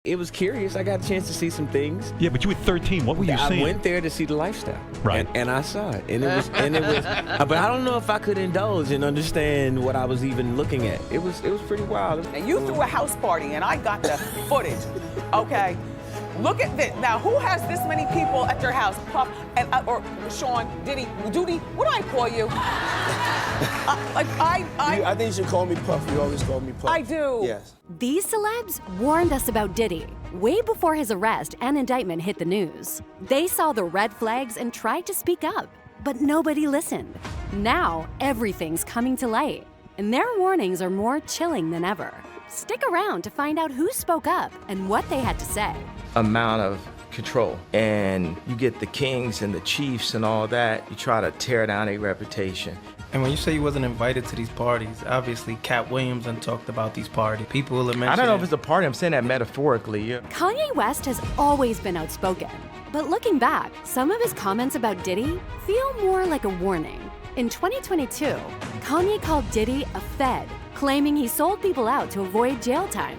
It was curious. I got a chance to see some things. Yeah, but you were 13. What were you seeing? I went there to see the lifestyle. Right. And I saw it. And it was, but I don't know if I could indulge and understand what I was even looking at. It was pretty wild. And you threw a house party and I got the footage, okay? Look at this. Now, who has this many people at their house? Puff, and or Sean, Diddy, Doody, what do I call you? I think you should call me Puff. You always call me Puff. I do. Yes. These celebs warned us about Diddy way before his arrest and indictment hit the news. They saw the red flags and tried to speak up, but nobody listened. Now, everything's coming to light, and their warnings are more chilling than ever. Stick around to find out who spoke up and what they had to say. Amount of control, and you get the kings and the chiefs and all that. You try to tear down their reputation. And when you say you wasn't invited to these parties, obviously Cat Williams done talked about these parties. People will mention I don't know if it's a party. I'm saying that metaphorically. Yeah. Kanye West has always been outspoken, but looking back, some of his comments about Diddy feel more like a warning. In 2022, Kanye called Diddy a Fed, claiming he sold people out to avoid jail time.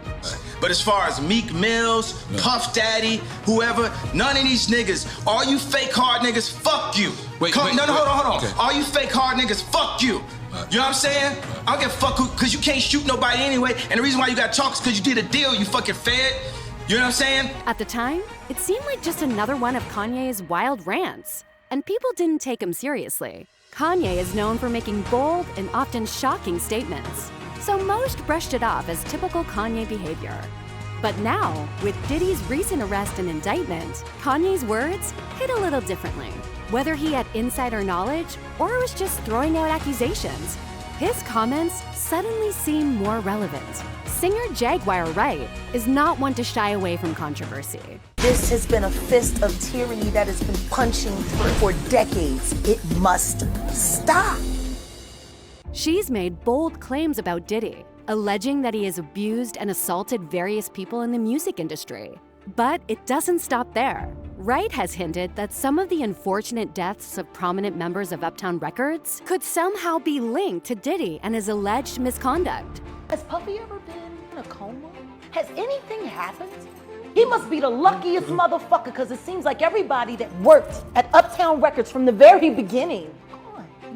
But as far as Meek Mills, Puff Daddy, whoever, none of these niggas, all you fake hard niggas, fuck you. Hold on. Okay. All you fake hard niggas, fuck you. You know what I'm saying? I don't give a fuck who, cause you can't shoot nobody anyway, and the reason why you got chalk is cause you did a deal, you fucking fed. You know what I'm saying? At the time, it seemed like just another one of Kanye's wild rants, and people didn't take him seriously. Kanye is known for making bold and often shocking statements, so most brushed it off as typical Kanye behavior. But now, with Diddy's recent arrest and indictment, Kanye's words hit a little differently. Whether he had insider knowledge or was just throwing out accusations, his comments suddenly seem more relevant. Singer Jaguar Wright is not one to shy away from controversy. This has been a fist of tyranny that has been punching for decades. It must stop. She's made bold claims about Diddy, alleging that he has abused and assaulted various people in the music industry. But it doesn't stop there. Wright has hinted that some of the unfortunate deaths of prominent members of Uptown Records could somehow be linked to Diddy and his alleged misconduct. Has Puffy ever been in a coma? Has anything happened? He must be the luckiest motherfucker, because it seems like everybody that worked at Uptown Records from the very beginning.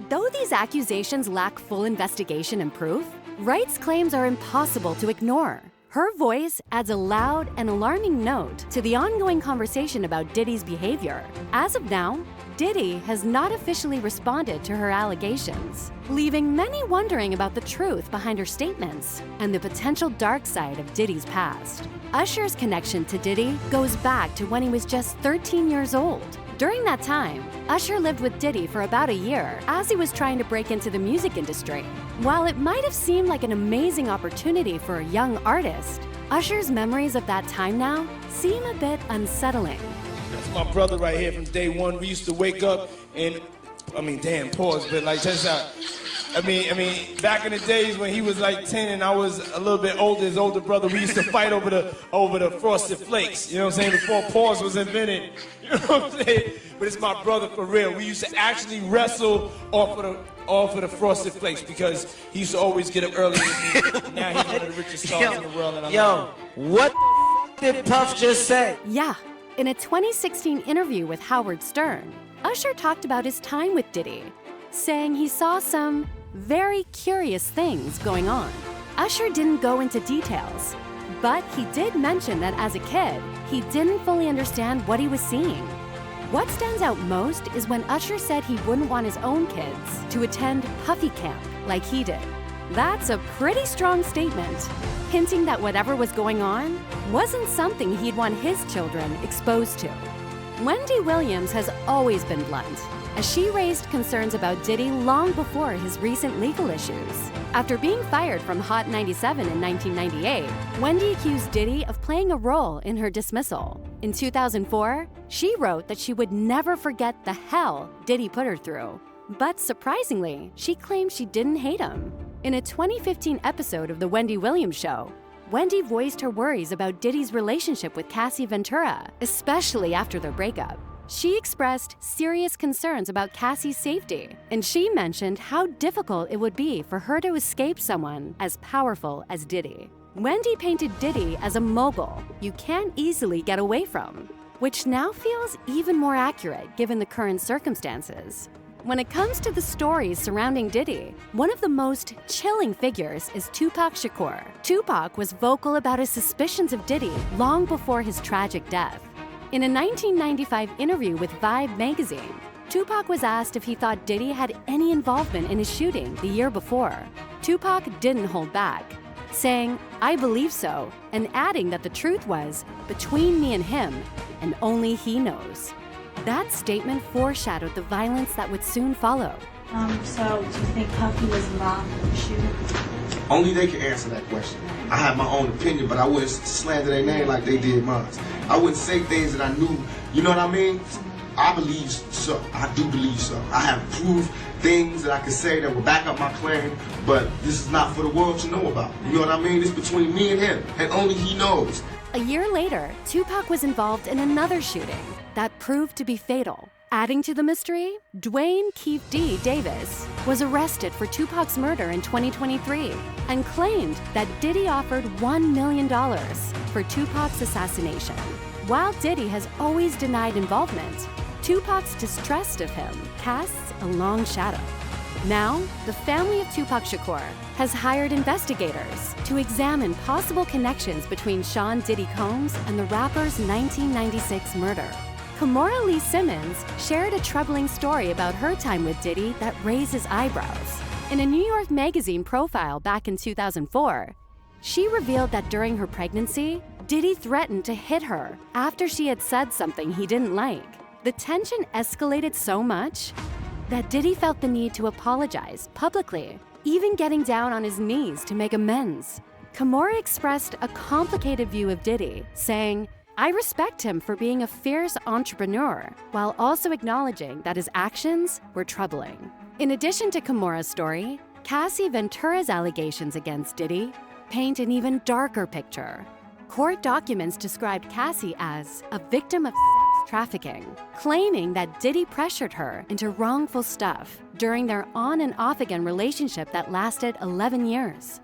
Though these accusations lack full investigation and proof, Wright's claims are impossible to ignore. Her voice adds a loud and alarming note to the ongoing conversation about Diddy's behavior. As of now, Diddy has not officially responded to her allegations, leaving many wondering about the truth behind her statements and the potential dark side of Diddy's past. Usher's connection to Diddy goes back to when he was just 13 years old. During that time, Usher lived with Diddy for about a year as he was trying to break into the music industry. While it might have seemed like an amazing opportunity for a young artist, Usher's memories of that time now seem a bit unsettling. That's my brother right here from day one. We used to wake up and, pause, but like just back in the days when he was like 10 and I was a little bit older, his older brother, we used to fight over the Frosted Flakes, you know what I'm saying, before pause was invented, you know what I'm saying? But it's my brother for real. We used to actually wrestle off of the Frosted Flakes because he used to always get up early with me. Now he's one of the richest stars in the world. And what did Puff just say? Yeah, in a 2016 interview with Howard Stern, Usher talked about his time with Diddy, saying he saw some very curious things going on. Usher didn't go into details, but he did mention that as a kid, he didn't fully understand what he was seeing. What stands out most is when Usher said he wouldn't want his own kids to attend Puffy Camp like he did. That's a pretty strong statement, hinting that whatever was going on wasn't something he'd want his children exposed to. Wendy Williams has always been blunt, as she raised concerns about Diddy long before his recent legal issues. After being fired from Hot 97 in 1998, Wendy accused Diddy of playing a role in her dismissal. In 2004, she wrote that she would never forget the hell Diddy put her through. But surprisingly, she claimed she didn't hate him. In a 2015 episode of The Wendy Williams Show, Wendy voiced her worries about Diddy's relationship with Cassie Ventura, especially after their breakup. She expressed serious concerns about Cassie's safety, and she mentioned how difficult it would be for her to escape someone as powerful as Diddy. Wendy painted Diddy as a mogul you can't easily get away from, which now feels even more accurate given the current circumstances. When it comes to the stories surrounding Diddy, one of the most chilling figures is Tupac Shakur. Tupac was vocal about his suspicions of Diddy long before his tragic death. In a 1995 interview with Vibe magazine, Tupac was asked if he thought Diddy had any involvement in his shooting the year before. Tupac didn't hold back, saying, "I believe so," and adding that the truth was, between me and him, and only he knows. That statement foreshadowed the violence that would soon follow. So do you think Puffy was involved in the shooting? Only they can answer that question. I have my own opinion, but I wouldn't slander their name like they did mine. I wouldn't say things that I knew, you know what I mean? I believe so. I do believe so. I have proved things that I can say that will back up my claim, but this is not for the world to know about. You know what I mean? It's between me and him, and only he knows. A year later, Tupac was involved in another shooting that proved to be fatal. Adding to the mystery, Dwayne Keefe D. Davis was arrested for Tupac's murder in 2023 and claimed that Diddy offered $1 million for Tupac's assassination. While Diddy has always denied involvement, Tupac's distrust of him casts a long shadow. Now, the family of Tupac Shakur has hired investigators to examine possible connections between Sean Diddy Combs and the rapper's 1996 murder. Kimora Lee Simmons shared a troubling story about her time with Diddy that raises eyebrows. In a New York Magazine profile back in 2004, she revealed that during her pregnancy, Diddy threatened to hit her after she had said something he didn't like. The tension escalated so much that Diddy felt the need to apologize publicly, even getting down on his knees to make amends. Kimora expressed a complicated view of Diddy, saying, "I respect him for being a fierce entrepreneur," while also acknowledging that his actions were troubling. In addition to Kimora's story, Cassie Ventura's allegations against Diddy paint an even darker picture. Court documents described Cassie as a victim of sex trafficking, claiming that Diddy pressured her into wrongful stuff during their on and off again relationship that lasted 11 years.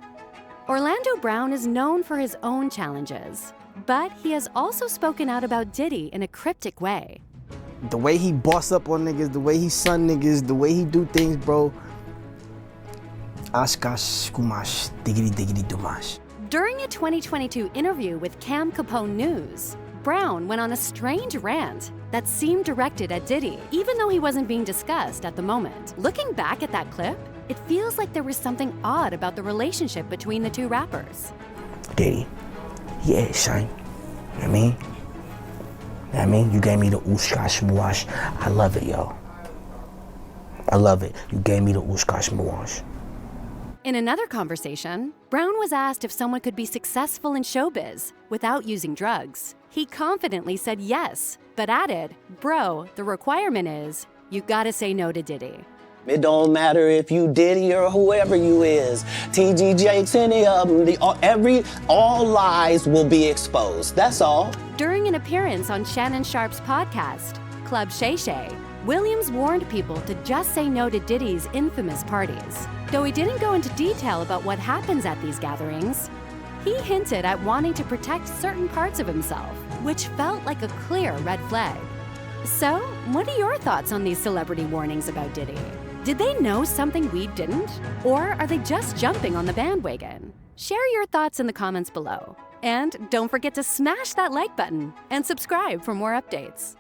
Orlando Brown is known for his own challenges, but he has also spoken out about Diddy in a cryptic way. The way he boss up on niggas, the way he son niggas, the way he do things, bro. Ashkash kumash, diggity diggity dumash. During a 2022 interview with Cam Capone News, Brown went on a strange rant that seemed directed at Diddy, even though he wasn't being discussed at the moment. Looking back at that clip, it feels like there was something odd about the relationship between the two rappers. Diddy, yeah, son. You know what I mean? You gave me the ooshkash muash. I love it, yo. I love it. You gave me the ooshkash muash. In another conversation, Brown was asked if someone could be successful in showbiz without using drugs. He confidently said yes, but added, "Bro, the requirement is, you gotta say no to Diddy." It don't matter if you Diddy or whoever you is. TG Jakes, any of them, all lies will be exposed. That's all. During an appearance on Shannon Sharp's podcast, Club Shay Shay, Williams warned people to just say no to Diddy's infamous parties. Though he didn't go into detail about what happens at these gatherings, he hinted at wanting to protect certain parts of himself, which felt like a clear red flag. So, what are your thoughts on these celebrity warnings about Diddy? Did they know something we didn't? Or are they just jumping on the bandwagon? Share your thoughts in the comments below. And don't forget to smash that like button and subscribe for more updates.